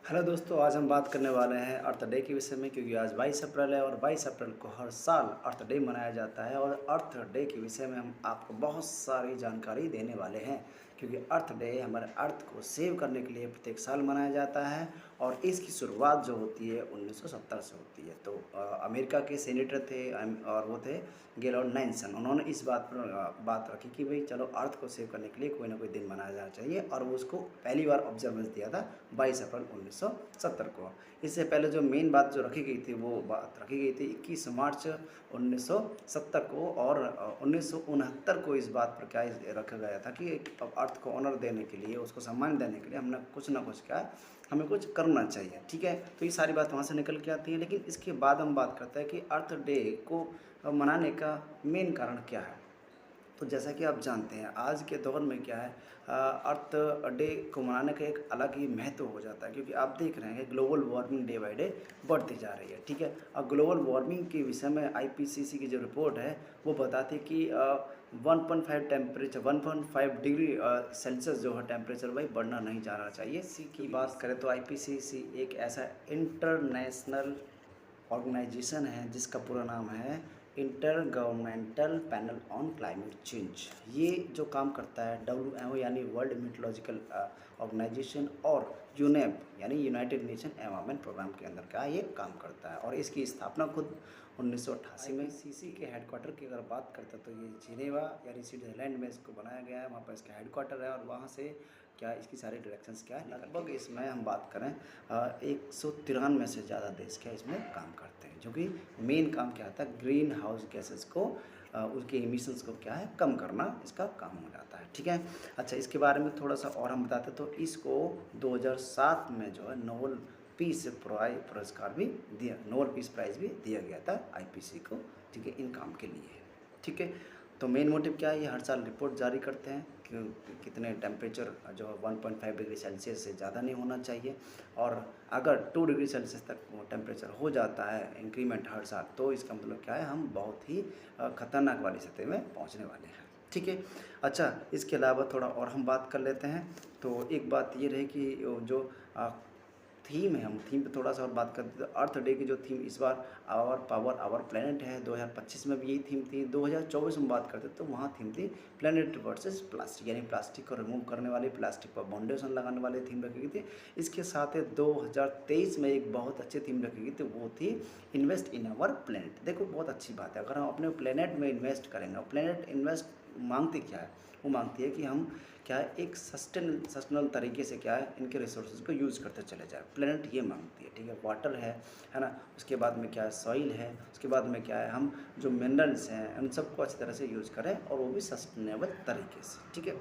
Hello दोस्तों, आज हम बात करने वाले हैं अर्थ डे के विषय में, क्योंकि आज 22 अप्रैल है और 22 अप्रैल को हर साल अर्थ डे मनाया जाता है। और अर्थ डे के विषय में हम आपको बहुत सारी जानकारी देने वाले हैं, क्योंकि अर्थ डे हमारे अर्थ को सेव करने के लिए प्रत्येक साल मनाया जाता है। और इसकी शुरुआत जो होती है 1970 से होती है। तो अमेरिका के सेनेटर थे और वो थे गेलॉर्ड नैल्सन। उन्होंने इस बात पर बात रखी कि भाई चलो अर्थ को सेव करने के लिए कोई ना कोई दिन मनाया जाना चाहिए, और वो उसको पहली बार ऑब्जर्वेंस दिया था 22 अप्रैल 1970 को। इससे पहले जो मेन बात जो रखी गई थी, वो बात रखी गई थी 21 मार्च 1970 को, और 1969 को इस बात पर क्या रखा गया था कि अर्थ को ऑनर देने के लिए, उसको सम्मान देने के लिए हमने कुछ ना कुछ क्या हमें कुछ करना चाहिए। ठीक है, तो ये सारी बात वहाँ से निकल के आती है। लेकिन इसके बाद हम बात करते हैं कि अर्थ डे को मनाने का मेन कारण क्या है। तो जैसा कि आप जानते हैं, आज के दौर में क्या है, अर्थ डे को मनाने का एक अलग ही महत्व हो जाता है, क्योंकि आप देख रहे हैं कि global warming day by day बढ़ती जा रही है। ठीक है, और ग्लोबल वार्मिंग के विषय में आईपीसीसी की जो रिपोर्ट है वो बताती है कि 1.5 डिग्री सेल्सियस जो है टेम्परेचर वही बढ़ना नहीं जाना चाहिए। इसी की बात करें तो आईपीसीसी एक ऐसा इंटरनेशनल ऑर्गेनाइजेशन है जिसका पूरा नाम है inter governmental panel on climate change. ये जो काम करता है WMO यानी वर्ल्ड मीटोलॉजिकल ऑर्गेनाइजेशन, और यूनेप यानी यूनाइटेड नेशन एनवायरनमेंट प्रोग्राम के अंदर का ये काम करता है। और इसकी स्थापना खुद 1988 में सीसी के हेडक्वार्टर की अगर बात करते हैं तो ये जिनेवा यानी स्विट्जरलैंड में इसको बनाया गया है। वहाँ पर इसका हेडक्वार्टर है, और वहाँ से क्या इसकी सारी डायरेक्शंस क्या है, लगभग इसमें हम बात करें 193 से ज़्यादा देश क्या इसमें काम करते हैं, जो कि मेन काम क्या होता है, ग्रीन हाउस गैसेस को उसके इमिशंस को क्या है कम करना, इसका काम हो जाता है। ठीक है, अच्छा इसके बारे में थोड़ा सा और हम बताते तो इसको 2007 में जो है नोबेल पीस पुरस्कार भी दिया, नोबेल पीस प्राइज़ भी दिया गया था आईपीसी को। ठीक है, इन काम के लिए। ठीक है, तो मेन मोटिव क्या है, ये हर साल रिपोर्ट जारी करते हैं कि कितने टेम्परेचर जो 1.5 डिग्री सेल्सियस से ज़्यादा नहीं होना चाहिए, और अगर 2 डिग्री सेल्सियस तक टेम्परेचर हो जाता है इंक्रीमेंट हर साल, तो इसका मतलब क्या है, हम बहुत ही खतरनाक वाली सतह में पहुंचने वाले हैं। ठीक है, अच्छा इसके अलावा थोड़ा और हम बात कर लेते हैं। तो एक बात ये रही कि जो थीम है, हम थीम पे थोड़ा सा और बात करते हैं। तो अर्थ डे की जो थीम इस बार आवर पावर आवर प्लेनेट है। 2025 में भी यही थीम थी। 2024 में बात करते तो वहाँ थीम थी प्लेनेट वर्सेस प्लास्टिक, यानी प्लास्टिक को रिमूव करने वाले, प्लास्टिक पर बाउंडेशन लगाने वाले थीम रखी गई थी। इसके साथ ही 2023 में एक बहुत अच्छी थीम रखी गई थी, वो थी इन्वेस्ट इन आवर प्लेनेट। देखो बहुत अच्छी बात है, अगर हम अपने प्लेनेट में इन्वेस्ट करेंगे। प्लेनेट इन्वेस्ट मांगती क्या है, वो मांगती है कि हम क्या है एक सस्टेनल तरीके से क्या है इनके रिसोर्सेज को यूज़ करते चले जाए। प्लेनेट ये मांगती है। ठीक है, वाटर है ना, उसके बाद में क्या है सॉइल है, उसके बाद में क्या है हम जो मिनरल्स हैं उन सबको अच्छी तरह से यूज़ करें, और वो भी सस्टेनेबल तरीके से। ठीक है,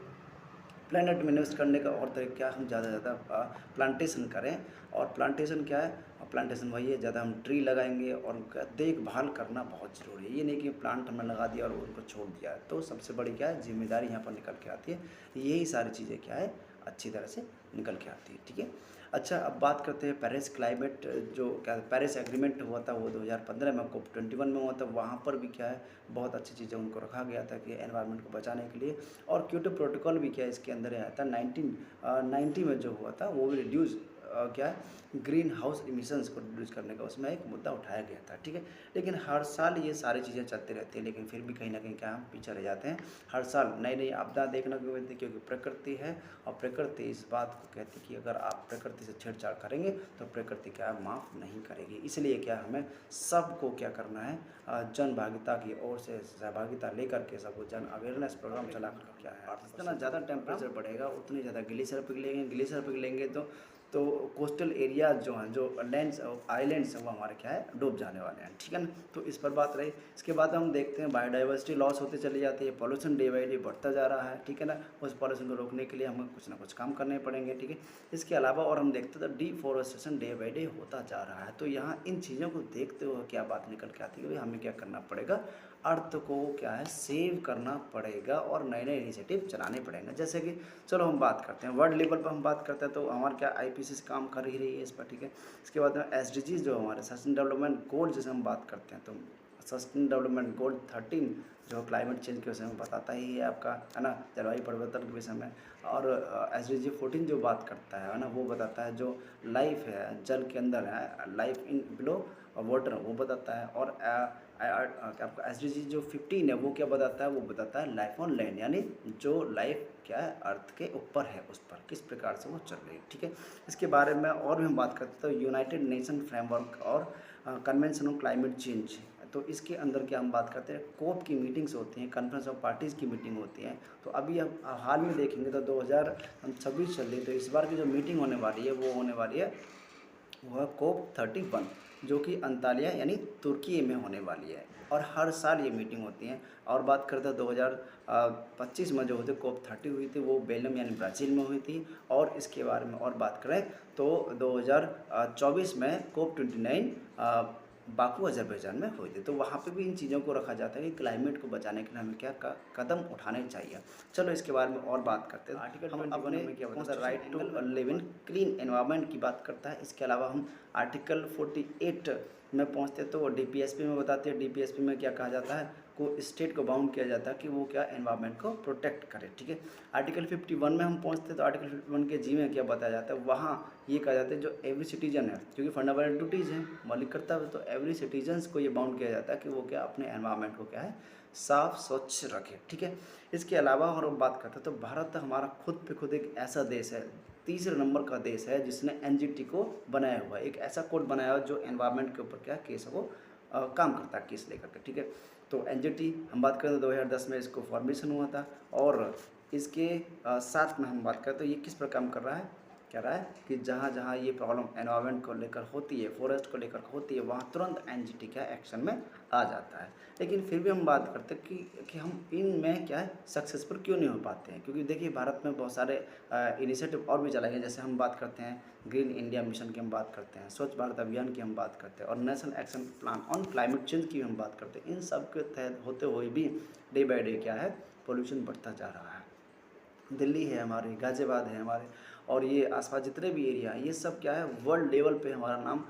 प्लानट में इन्वेस्ट करने का और तरीका क्या, हम ज़्यादा से ज़्यादा प्लांटेशन करें। और प्लांटेशन क्या है, प्लांटेशन वही है, ज़्यादा हम ट्री लगाएंगे और उनका देखभाल करना बहुत ज़रूरी है। ये नहीं कि प्लांट हमने लगा दिया और उनको छोड़ दिया। तो सबसे बड़ी क्या है जिम्मेदारी यहाँ पर निकल के आती है। यही सारी चीज़ें क्या है अच्छी तरह से निकल के आती है। ठीक है, अच्छा अब बात करते हैं पेरिस क्लाइमेट, जो क्या पेरिस एग्रीमेंट हुआ था वो 2015 में COP21 में हुआ था। वहाँ पर भी क्या है बहुत अच्छी चीज़ें उनको रखा गया था कि एनवायरनमेंट को बचाने के लिए। और क्योटो प्रोटोकॉल भी क्या इसके अंदर आया था 1990 में जो हुआ था, वो भी रिड्यूस क्या है ग्रीन हाउस इमिशंस को रिड्यूस करने का उसमें एक मुद्दा उठाया गया था। ठीक है, लेकिन हर साल ये सारी चीज़ें चलती रहती है, लेकिन फिर भी कहीं ना कहीं क्या हम पीछे रह जाते हैं। हर साल नई नई आपदा देखने को मिलती है, क्योंकि प्रकृति है, और प्रकृति इस बात को कहती है कि अगर आप प्रकृति से छेड़छाड़ करेंगे तो प्रकृति क्या है माफ़ नहीं करेगी। इसलिए क्या हमें सबको क्या करना है, जन भागीदारी की ओर से सहभागिता लेकर के सबको जन अवेयरनेस प्रोग्राम चला कर क्या है, जितना ज़्यादा टेम्परेचर बढ़ेगा उतनी ज़्यादा ग्लेशियर पिघलेंगे। ग्लेशियर पिघलेंगे तो कोस्टल एरियाज जो हैं, जो लैंड्स आइलैंड्स हैं, वो हमारे क्या है डूब जाने वाले हैं। ठीक है ना, तो इस पर बात रही। इसके बाद हम देखते हैं बायोडाइवर्सिटी लॉस होती चली जाती है, पॉल्यूशन डे बाई डे बढ़ता जा रहा है। ठीक है ना, उस पॉल्यूशन को रोकने के लिए हमें कुछ ना कुछ काम करने पड़ेंगे। ठीक है, इसके अलावा और हम देखते हैं तो डिफॉरेस्टेशन डे बाई डे होता जा रहा है। तो यहाँ इन चीज़ों को देखते हुए क्या बात निकल के आती है कि हमें क्या करना पड़ेगा, अर्थ को क्या है सेव करना पड़ेगा, और नए नए इनिशिएटिव चलाने पड़ेंगे। जैसे कि चलो हम बात करते हैं वर्ल्ड लेवल पर, हम बात करते हैं तो हमारे क्या आईपीसी से काम कर ही रही है इस पर। ठीक है, इसके बाद में SDGs जो हमारे सस्टेन डेवलपमेंट गोल जैसे हम बात करते हैं, तो सस्टेन डेवलपमेंट गोल 13 जो क्लाइमेट चेंज के विषय में बताता ही है आपका, है ना, जलवायु परिवर्तन के विषय में। और SDG 14 जो बात करता है ना, वो बताता है जो लाइफ है जल के अंदर है, लाइफ इन बिलो वाटर, वो बताता है। और आपका SDG जो 15 है वो क्या बताता है, वो बताता है लाइफ ऑन लैंड, यानी जो लाइफ क्या है अर्थ के ऊपर है, उस पर किस प्रकार से वो चल रही है। ठीक है, इसके बारे में और भी हम बात करते हैं। तो यूनाइटेड नेशन फ्रेमवर्क और कन्वेंशन ऑन क्लाइमेट चेंज, तो इसके अंदर क्या हम बात करते हैं, कोप की मीटिंग्स होती हैं, कॉन्फ्रेंस ऑफ पार्टीज़ की मीटिंग होती हैं। तो अभी हम हाल में देखेंगे तो 2026 चल रही है, तो इस बार की जो मीटिंग होने वाली है वो होने वाली है वह कोप 31, जो कि अंतालिया यानी तुर्की में होने वाली है। और हर साल ये मीटिंग होती हैं। और बात करते हैं 2025 में जो होती कोप 30 हुई थी वो बेलम यानी ब्राज़ील में हुई थी। और इसके बारे में और बात करें तो 2024 में कोप 29 बाकू अजरबैजान में हुई थी। तो वहाँ पे भी इन चीज़ों को रखा जाता है कि क्लाइमेट को बचाने के लिए हमें क्या कदम उठाने चाहिए। चलो इसके बारे में और बात करते हैं। आर्टिकल 21 में क्या होता है, right to live in clean environment की बात करता है। इसके अलावा हम आर्टिकल 48 में पहुँचते हैं तो DPSP में बताते हैं। DPSP में क्या कहा जाता है, को स्टेट को बाउंड किया जाता है कि वो क्या एनवायरनमेंट को प्रोटेक्ट करे। ठीक है, आर्टिकल 51 में हम पहुंचते हैं तो आर्टिकल 51 के जी में क्या बताया जाता है, वहाँ ये कहा जाता है जो एवरी सिटीजन है, क्योंकि फंडामेंटल ड्यूटीज़ हैं, मौलिक कर्तव्य, तो एवरी सिटीजन्स को ये बाउंड किया जाता है कि वो क्या अपने एनवायरनमेंट को क्या है साफ स्वच्छ रखे। ठीक है, इसके अलावा और बात करते हैं तो भारत हमारा खुद पे खुद एक ऐसा देश है, तीसरे नंबर का देश है जिसने NGT को बनाया हुआ है, एक ऐसा कोड बनाया हुआ जो एनवायरनमेंट के ऊपर क्या केस को काम करता है, केस लेकर के। ठीक है, तो NGT हम बात करें तो 2010 में इसको फॉर्मेशन हुआ था। और इसके साथ में हम बात करें तो ये किस पर काम कर रहा है, कह रहा है कि जहाँ जहाँ ये प्रॉब्लम एनवायरनमेंट को लेकर होती है, फॉरेस्ट को लेकर होती है, वहाँ तुरंत NGT क्या एक्शन में आ जाता है। लेकिन फिर भी हम बात करते हैं कि हम इनमें क्या है सक्सेसफुल क्यों नहीं हो पाते हैं, क्योंकि देखिए भारत में बहुत सारे इनिशिएटिव और भी चलाए गए। जैसे हम बात करते हैं ग्रीन इंडिया मिशन की हम बात करते हैं, स्वच्छ भारत अभियान की हम बात करते हैं, और national action plan on climate change की हम बात करते हैं। इन सब के तहत होते हुए भी डे बाय डे क्या है पोल्यूशन बढ़ता जा रहा है। दिल्ली है हमारी, गाज़ियाबाद है हमारे, और ये आसपास जितने भी एरिया हैं ये सब क्या है वर्ल्ड लेवल पे हमारा नाम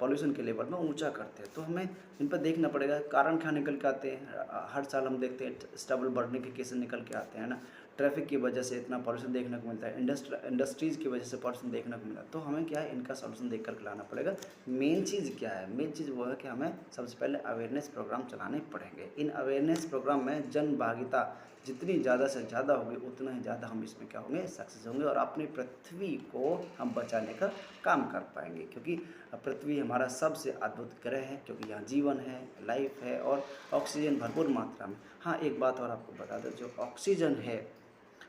पॉल्यूशन के लेवल में ऊंचा करते हैं। तो हमें इन पर देखना पड़ेगा कारण क्या निकल के आते हैं। हर साल हम देखते हैं स्टबल बढ़ने के केसेस निकल के आते हैं ना, ट्रैफिक की वजह से इतना पॉल्यूशन देखने को मिलता है, इंडस्ट्रीज़ की वजह से पॉल्यूशन देखने को मिला। तो हमें क्या है इनका सॉल्यूशन देख कर लाना पड़ेगा। मेन चीज़ क्या है, मेन चीज़ वो है कि हमें सबसे पहले अवेयरनेस प्रोग्राम चलाने पड़ेंगे। इन अवेयरनेस प्रोग्राम में जन भागीदारी जितनी ज़्यादा से ज़्यादा होगी उतना ही ज़्यादा हम इसमें क्या होंगे सक्सेस होंगे, और अपनी पृथ्वी को हम बचाने का काम कर पाएंगे। क्योंकि पृथ्वी हमारा सबसे अद्भुत ग्रह है, क्योंकि यहाँ जीवन है, लाइफ है, और ऑक्सीजन भरपूर मात्रा में। हाँ, एक बात और आपको बता दें, जो ऑक्सीजन है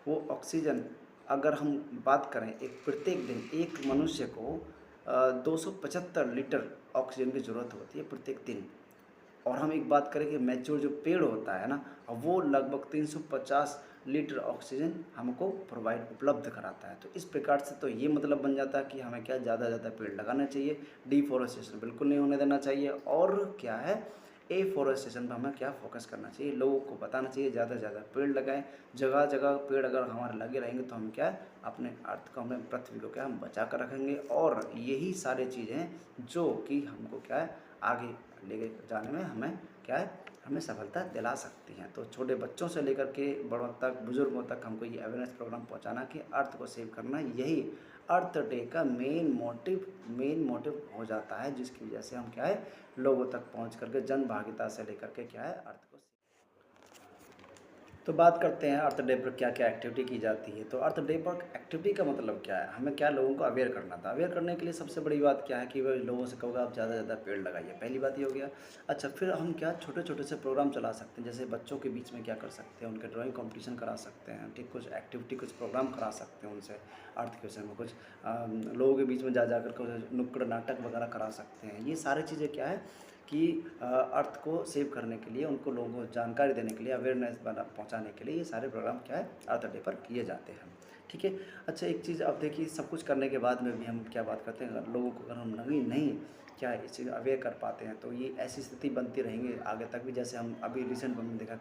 वो ऑक्सीजन अगर हम बात करें एक प्रत्येक दिन एक मनुष्य को 275 लीटर ऑक्सीजन की ज़रूरत होती है प्रत्येक दिन। और हम एक बात करें कि मैच्योर जो पेड़ होता है ना, वो लगभग 350 लीटर ऑक्सीजन हमको प्रोवाइड उपलब्ध कराता है। तो इस प्रकार से तो ये मतलब बन जाता है कि हमें क्या ज़्यादा से ज़्यादा पेड़ लगाना चाहिए, डिफॉरेस्टेशन बिल्कुल नहीं होने देना चाहिए, और क्या है एफॉरेस्टेशन पर हमें क्या फोकस करना चाहिए, लोगों को बताना चाहिए ज़्यादा से ज़्यादा पेड़ लगाएं। जगह जगह पेड़ अगर हमारे लगे रहेंगे तो हम क्या अपने अर्थ को, हमें पृथ्वी को क्या हम बचा कर रखेंगे। और यही सारी चीज़ें जो कि हमको क्या है आगे लेके जाने में हमें क्या है हमें सफलता दिला सकती हैं। तो छोटे बच्चों से लेकर के बड़ों तक, बुजुर्गों तक हमको ये अवेयरनेस प्रोग्राम पहुंचाना कि अर्थ को सेव करना, यही अर्थ डे का मेन मोटिव हो जाता है, जिसकी वजह से हम क्या है लोगों तक पहुंच करके जन भागीदारी से लेकर के क्या है अर्थ को। तो बात करते हैं अर्थ डे पर क्या क्या एक्टिविटी की जाती है। तो अर्थ डे पर एक्टिविटी का मतलब क्या है, हमें क्या लोगों को अवेयर करना था। अवेयर करने के लिए सबसे बड़ी बात क्या है कि वह लोगों से कहोगे आप ज़्यादा से ज़्यादा पेड़ लगाइए, पहली बात ये हो गया। अच्छा, फिर हम क्या छोटे छोटे से प्रोग्राम चला सकते हैं, जैसे बच्चों के बीच में क्या कर सकते हैं, उनके ड्राइंग कॉम्पिटिशन करा सकते हैं, ठीक, कुछ एक्टिविटी कुछ प्रोग्राम करा सकते हैं उनसे अर्थ के विषय में, कुछ लोगों के बीच में जा कर के नुक्कड़ नाटक वगैरह करा सकते हैं। ये सारी चीज़ें क्या है कि अर्थ को सेव करने के लिए, उनको लोगों को जानकारी देने के लिए, अवेयरनेस पहुंचाने के लिए ये सारे प्रोग्राम क्या है अर्थ डे पर किए जाते हैं। ठीक है, अच्छा एक चीज़ अब देखिए, सब कुछ करने के बाद में भी हम क्या बात करते हैं, अगर लोगों को अगर हम नहीं क्या इस चीज़ अवेयर कर पाते हैं तो ये ऐसी स्थिति बनती रहेंगी आगे तक भी। जैसे हम अभी रिसेंट में देखा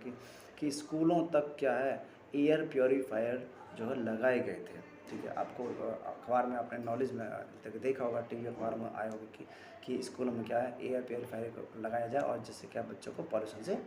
कि स्कूलों तक क्या है एयर प्योरीफायर जो है लगाए गए थे, ठीक है, आपको अखबार में अपने नॉलेज में देखा होगा, टीवी अखबार में आया होगा कि स्कूलों में क्या है एयर प्योरीफायर को लगाया जाए और जिससे क्या बच्चों को पॉल्यूशन से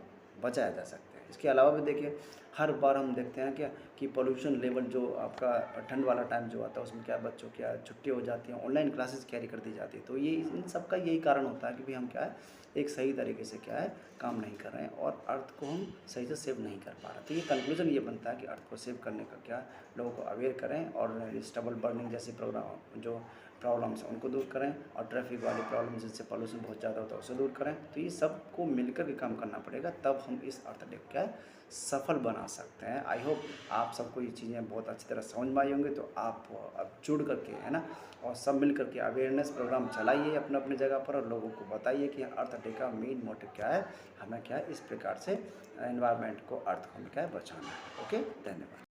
बचाया जा सकता है। इसके अलावा भी देखिए हर बार हम देखते हैं क्या कि पोल्यूशन लेवल जो आपका ठंड वाला टाइम जो आता है उसमें क्या बच्चों क्या छुट्टी हो जाती है, ऑनलाइन क्लासेस कैरी कर दी जाती है। तो ये इन सब का यही कारण होता है कि भाई हम क्या है एक सही तरीके से क्या है काम नहीं कर रहे हैं और अर्थ को हम सही से सेव नहीं कर पा रहे। तो ये कंक्लूजन ये बनता है कि अर्थ को सेव करने का क्या लोगों को अवेयर करें और स्टबल बर्निंग जैसे प्रोग्राम जो प्रॉब्लम्स हैं उनको दूर करें और ट्रैफिक वाली प्रॉब्लम जिससे पॉल्यूशन बहुत ज़्यादा होता है उसे दूर करें। तो ये सबको मिलकर के काम करना पड़ेगा, तब हम इस अर्थ डे को क्या है सफल बना सकते हैं। आई होप आप सबको ये चीज़ें बहुत अच्छी तरह समझ में आई होंगी। तो आप अब जुड़ करके है ना और सब मिल करके अवेयरनेस प्रोग्राम चलाइए अपने अपने जगह पर और लोगों को बताइए कि अर्थ डे का मेन मोटिव क्या है, हमें क्या है इस प्रकार से एनवायरनमेंट को अर्थ को हमें क्या है बचाना है। ओके, धन्यवाद।